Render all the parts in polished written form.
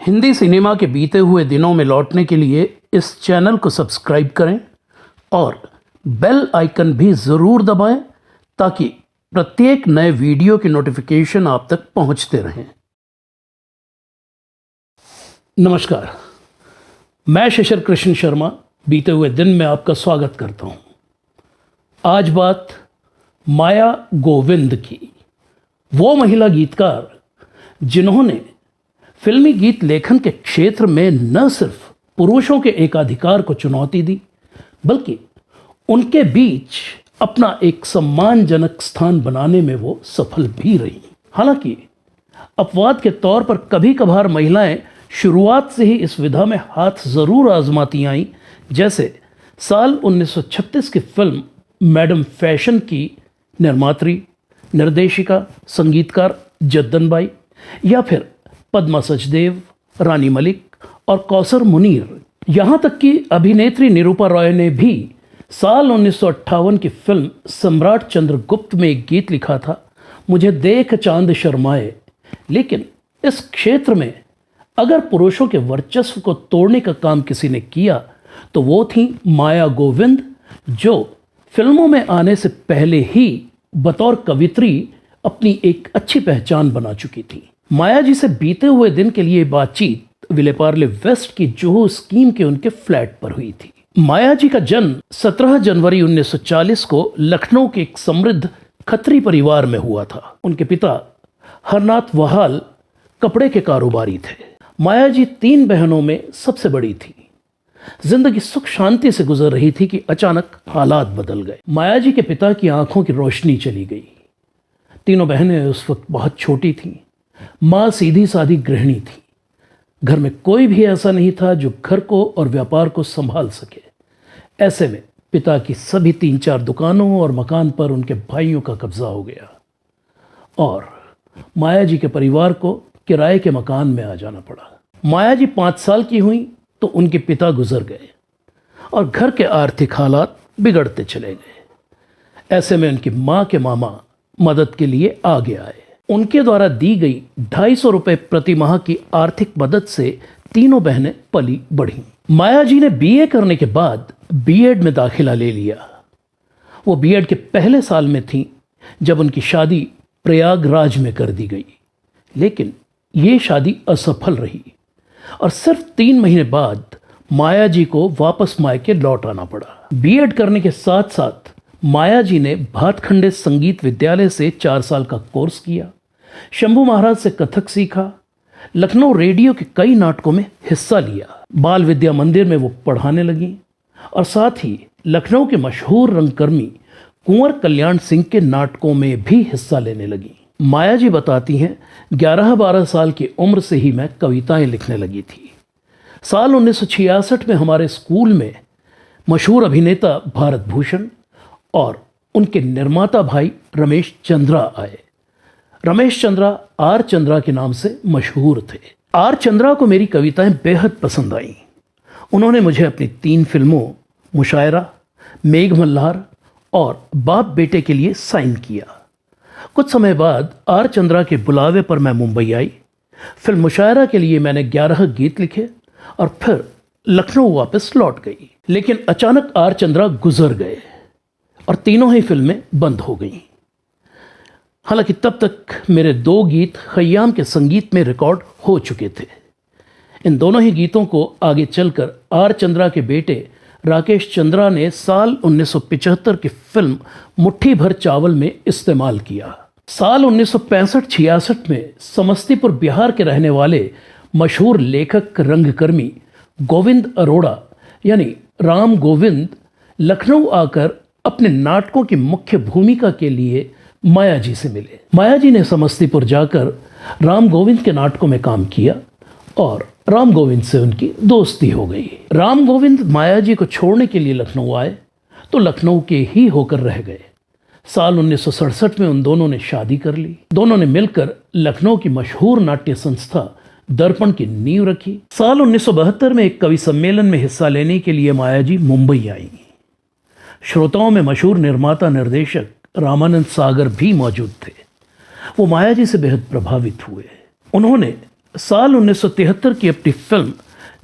Hindi cinema के बीते हुए दिनों में लौटने के लिए इस चैनल को सब्सक्राइब करें और बेल आइकन भी ज़रूर दबाएं ताकि प्रत्येक नए वीडियो की नोटिफिकेशन आप तक पहुंचते रहें। नमस्कार, मैं शशर कृष्ण शर्मा बीते हुए दिन में आपका स्वागत करता हूं। आज बात माया गोविंद की, वो महिला गीतकार जिन्होंने फिल्मी गीत लेखन के क्षेत्र में न सिर्फ पुरुषों के एकाधिकार को चुनौती दी, बल्कि उनके बीच अपना एक सम्मानजनक स्थान बनाने में वो सफल भी रही। हालांकि अपवाद के तौर पर कभी कभार महिलाएं शुरुआत से ही इस विधा में हाथ ज़रूर आजमाती आईं, जैसे साल 1936 की फिल्म मैडम फैशन की निर्मात्री, निर्देशिका, संगीतकार जद्दन बाई, या फिर पद्मा सचदेव, रानी मलिक और कौसर मुनीर। यहाँ तक कि अभिनेत्री निरूपा रॉय ने भी साल 1958 की फिल्म सम्राट चंद्रगुप्त में एक गीत लिखा था, मुझे देख चांद शर्माए। लेकिन इस क्षेत्र में अगर पुरुषों के वर्चस्व को तोड़ने का काम किसी ने किया तो वो थी माया गोविंद, जो फिल्मों में आने से पहले ही बतौर कवित्री अपनी एक अच्छी पहचान बना चुकी थी। माया जी से बीते हुए दिन के लिए बातचीत विलेपार्ले वेस्ट की जोहो स्कीम के उनके फ्लैट पर हुई थी। माया जी का जन्म 17 जनवरी 1940 को लखनऊ के एक समृद्ध खत्री परिवार में हुआ था। उनके पिता हरनाथ वहाल कपड़े के कारोबारी थे। माया जी 3 बहनों में सबसे बड़ी थी। जिंदगी सुख शांति से गुजर रही थी कि अचानक हालात बदल गए। माया जी के पिता की आंखों की रोशनी चली गई। तीनों बहनें उस वक्त बहुत छोटी थीं। माँ सीधी सादी गृहिणी थी। घर में कोई भी ऐसा नहीं था जो घर को और व्यापार को संभाल सके। ऐसे में पिता की सभी 3-4 दुकानों और मकान पर उनके भाइयों का कब्जा हो गया और माया जी के परिवार को किराए के मकान में आ जाना पड़ा। माया जी 5 साल की हुई तो उनके पिता गुजर गए और घर के आर्थिक हालात बिगड़ते चले गए। ऐसे में उनकी माँ के मामा मदद के लिए आगे आए। उनके द्वारा दी गई 250 रुपये प्रति माह की आर्थिक मदद से तीनों बहनें पली बढ़ीं। माया जी ने बीए करने के बाद बीएड में दाखिला ले लिया। वो बीएड के पहले साल में थीं जब उनकी शादी प्रयागराज में कर दी गई, लेकिन ये शादी असफल रही और सिर्फ 3 महीने बाद माया जी को वापस मायके लौट आना पड़ा। बीएड करने के साथ साथ माया जी ने भातखंडे संगीत विद्यालय से 4 साल का कोर्स किया, शंभू महाराज से कथक सीखा, लखनऊ रेडियो के कई नाटकों में हिस्सा लिया, बाल विद्या मंदिर में वो पढ़ाने लगी और साथ ही लखनऊ के मशहूर रंगकर्मी कुंवर कल्याण सिंह के नाटकों में भी हिस्सा लेने लगी। माया जी बताती हैं, 11-12 साल की उम्र से ही मैं कविताएं लिखने लगी थी। साल 1966 में हमारे स्कूल में मशहूर अभिनेता भारत भूषण और उनके निर्माता भाई रमेश चंद्रा आए। रमेश चंद्रा आर चंद्रा के नाम से मशहूर थे। आर चंद्रा को मेरी कविताएं बेहद पसंद आईं। उन्होंने मुझे अपनी 3 फिल्मों मुशायरा, मेघ मल्हार और बाप बेटे के लिए साइन किया। कुछ समय बाद आर चंद्रा के बुलावे पर मैं मुंबई आई। फिल्म मुशायरा के लिए मैंने 11 गीत लिखे और फिर लखनऊ वापस लौट गई। लेकिन अचानक आर चंद्रा गुजर गए और तीनों ही फिल्में बंद हो गईं। हालांकि तब तक मेरे 2 गीत खय्याम के संगीत में रिकॉर्ड हो चुके थे। इन दोनों ही गीतों को आगे चलकर आर चंद्रा के बेटे राकेश चंद्रा ने साल 1975 की फिल्म मुट्ठी भर चावल में इस्तेमाल किया। साल 1965-66 में समस्तीपुर बिहार के रहने वाले मशहूर लेखक रंगकर्मी गोविंद अरोड़ा यानी राम गोविंद लखनऊ आकर अपने नाटकों की मुख्य भूमिका के लिए माया जी से मिले। माया जी ने समस्तीपुर जाकर राम गोविंद के नाटकों में काम किया और राम गोविंद से उनकी दोस्ती हो गई। राम गोविंद माया जी को छोड़ने के लिए लखनऊ आए तो लखनऊ के ही होकर रह गए। साल 1967 में उन दोनों ने शादी कर ली। दोनों ने मिलकर लखनऊ की मशहूर नाट्य संस्था दर्पण की नींव रखी। साल 1972 में एक कवि सम्मेलन में हिस्सा लेने के लिए माया जी मुंबई आई। श्रोताओं में मशहूर निर्माता निर्देशक रामानंद सागर भी मौजूद थे। वो माया जी से बेहद प्रभावित हुए। उन्होंने साल 1973 की अपनी फिल्म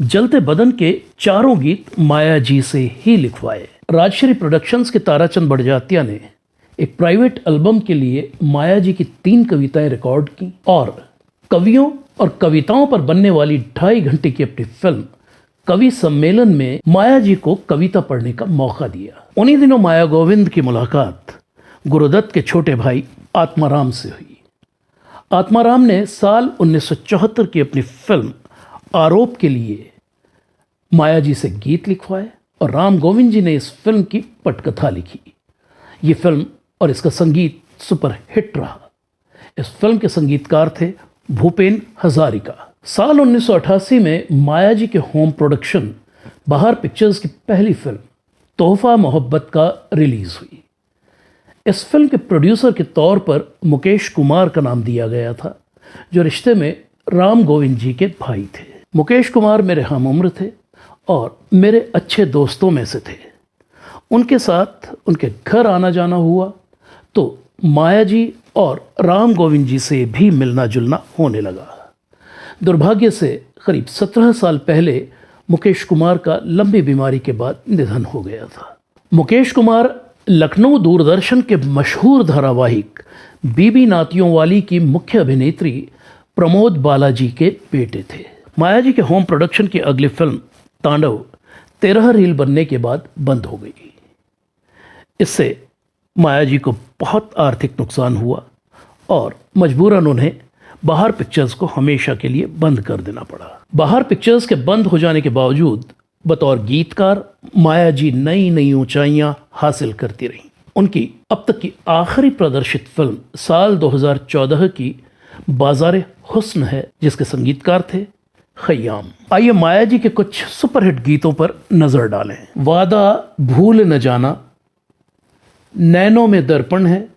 जलते बदन के चारों गीत माया जी से ही लिखवाए। राजश्री प्रोडक्शंस के ताराचंद बड़जात्या ने एक प्राइवेट एल्बम के लिए माया जी की 3 कविताएं रिकॉर्ड की और कवियों और कविताओं पर बनने वाली 2.5 घंटे की अपनी फिल्म कवि सम्मेलन में माया जी को कविता पढ़ने का मौका दिया। उन्हीं दिनों माया गोविंद की मुलाकात गुरुदत्त के छोटे भाई आत्माराम से हुई। आत्माराम ने साल 1974 की अपनी फिल्म आरोप के लिए माया जी से गीत लिखवाए और राम गोविंद जी ने इस फिल्म की पटकथा लिखी। ये फिल्म और इसका संगीत सुपर हिट रहा। इस फिल्म के संगीतकार थे भूपेन हजारिका। साल 1988 में माया जी के होम प्रोडक्शन बहार पिक्चर्स की पहली फिल्म तोहफा मोहब्बत का रिलीज हुई। इस फिल्म के प्रोड्यूसर के तौर पर मुकेश कुमार का नाम दिया गया था, जो रिश्ते में राम गोविंद जी के भाई थे। मुकेश कुमार मेरे हम उम्र थे और मेरे अच्छे दोस्तों में से थे। उनके साथ उनके घर आना जाना हुआ तो माया जी और राम गोविंद जी से भी मिलना जुलना होने लगा। दुर्भाग्य से करीब 17 साल पहले मुकेश कुमार का लंबी बीमारी के बाद निधन हो गया था। मुकेश कुमार लखनऊ दूरदर्शन के मशहूर धारावाहिक बीबी नातियों वाली की मुख्य अभिनेत्री प्रमोद बालाजी के बेटे थे। माया जी के होम प्रोडक्शन की अगली फिल्म तांडव 13 रील बनने के बाद बंद हो गई। इससे माया जी को बहुत आर्थिक नुकसान हुआ और मजबूरन उन्हें बहार पिक्चर्स को हमेशा के लिए बंद कर देना पड़ा। बहार पिक्चर्स के बंद हो जाने के बावजूद बतौर गीतकार माया जी नई नई ऊंचाइयां हासिल करती रहीं। उनकी अब तक की आखिरी प्रदर्शित फिल्म साल 2014 की बाज़ारे हुस्न है, जिसके संगीतकार थे खय्याम। आइए माया जी के कुछ सुपरहिट गीतों पर नजर डालें। वादा भूल न जाना, नैनों में दर्पण है,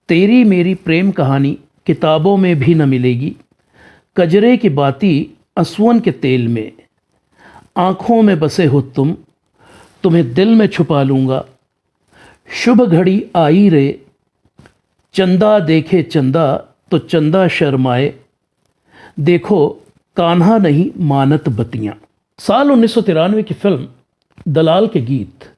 तेरी मेरी प्रेम कहानी किताबों में भी न मिलेगी, कजरे की बाती असवन के तेल में, आँखों में बसे हो तुम, तुम्हें दिल में छुपा लूँगा, शुभ घड़ी आई रे, चंदा देखे चंदा तो चंदा शर्माए, देखो कान्हा नहीं मानत बतियाँ। साल 1993 की फिल्म दलाल के गीत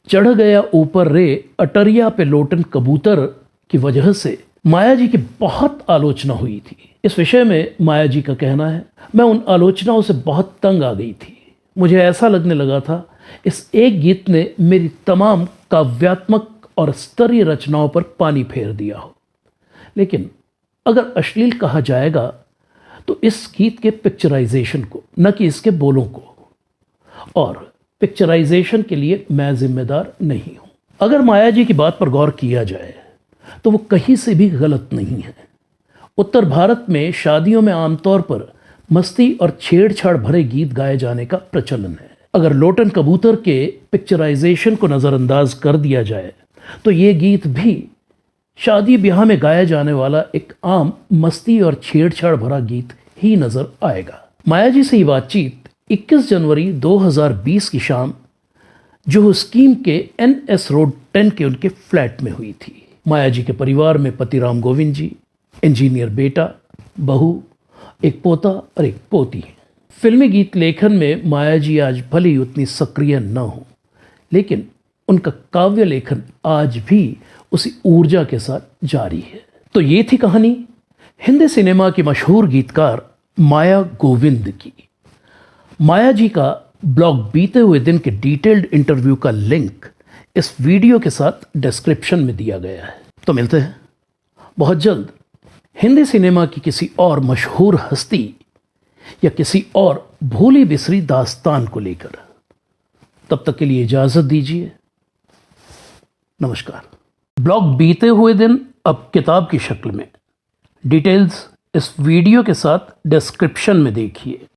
चढ़ गया ऊपर रे अटरिया पे लोटन कबूतर की वजह से माया जी की बहुत आलोचना हुई थी। इस विषय में माया जी का कहना है, मैं उन आलोचनाओं से बहुत तंग आ गई थी। मुझे ऐसा लगने लगा था इस एक गीत ने मेरी तमाम काव्यात्मक और स्तरीय रचनाओं पर पानी फेर दिया हो। लेकिन अगर अश्लील कहा जाएगा तो इस गीत के पिक्चराइजेशन को, न कि इसके बोलों को, और पिक्चराइजेशन के लिए मैं जिम्मेदार नहीं हूँ। अगर माया जी की बात पर गौर किया जाए तो वो कहीं से भी गलत नहीं है। उत्तर भारत में शादियों में आमतौर पर मस्ती और छेड़छाड़ भरे गीत गाए जाने का प्रचलन है। अगर लोटन कबूतर के पिक्चराइजेशन को नज़रअंदाज कर दिया जाए तो ये गीत भी शादी ब्याह में गाया जाने वाला एक आम मस्ती और छेड़छाड़ भरा गीत ही नजर आएगा। माया जी से ये बातचीत 21 जनवरी 2020 की शाम जुहू स्कीम के NS रोड 10 के उनके फ्लैट में हुई थी। माया जी के परिवार में पति राम गोविंद जी, इंजीनियर बेटा, बहू, एक पोता और एक पोती है। फिल्मी गीत लेखन में माया जी आज भले ही उतनी सक्रिय न हो, लेकिन उनका काव्य लेखन आज भी उसी ऊर्जा के साथ जारी है। तो ये थी कहानी हिंदी सिनेमा की मशहूर गीतकार माया गोविंद की। माया जी का ब्लॉग बीते हुए दिन के डिटेल्ड इंटरव्यू का लिंक इस वीडियो के साथ डिस्क्रिप्शन में दिया गया है। तो मिलते हैं बहुत जल्द हिंदी सिनेमा की किसी और मशहूर हस्ती या किसी और भूली बिसरी दास्तान को लेकर। तब तक के लिए इजाजत दीजिए। नमस्कार। ब्लॉग बीते हुए दिन अब किताब की शक्ल में। डिटेल्स इस वीडियो के साथ डिस्क्रिप्शन में देखिए।